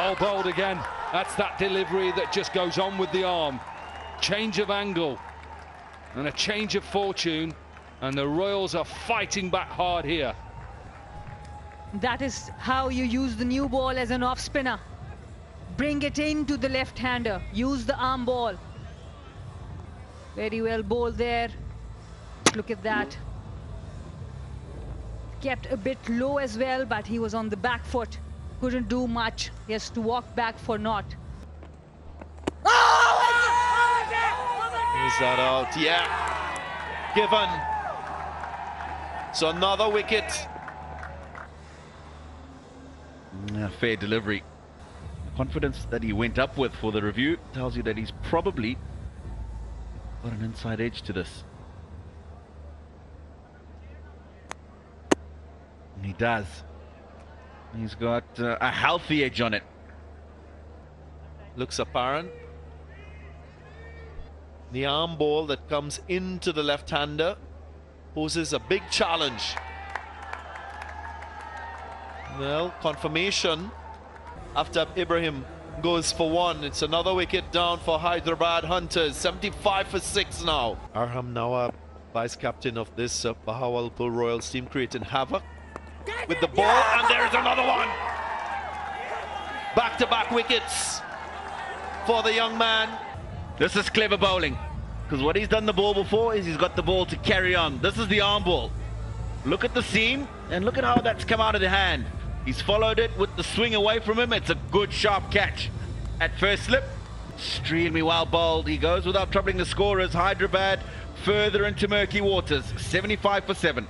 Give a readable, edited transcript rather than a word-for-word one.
Oh, bowled again. That's that delivery that just goes on with the arm. Change of angle and a change of fortune, and the Royals are fighting back hard here. That is how you use the new ball as an off spinner. Bring it into the left-hander. Use the arm ball. Very well bowled there. Look at that. Kept a bit low as well, but he was on the back foot. Couldn't do much. He has to walk back for naught. Is that out? Yeah. Given. So another wicket. Fair delivery. The confidence that he went up with for the review tells you that he's probably got an inside edge to this. And he does. He's got a healthy edge on it. Looks apparent. The arm ball that comes into the left-hander poses a big challenge. Well, confirmation after Ibrahim goes for one. It's another wicket down for Hyderabad Hunters. 75 for 6 now. Arham Nawab, vice-captain of this Bahawalpur Royals team, creating havoc with the ball, and there's another one. Back-to-back wickets for the young man. This is clever bowling, because what he's done the ball before is he's got the ball to carry on. This is the arm ball. Look at the seam, and look at how that's come out of the hand. He's followed it with the swing away from him. It's a good, sharp catch. At first slip, extremely well bowled. He goes without troubling the scorers. Hyderabad further into murky waters. 75 for 7.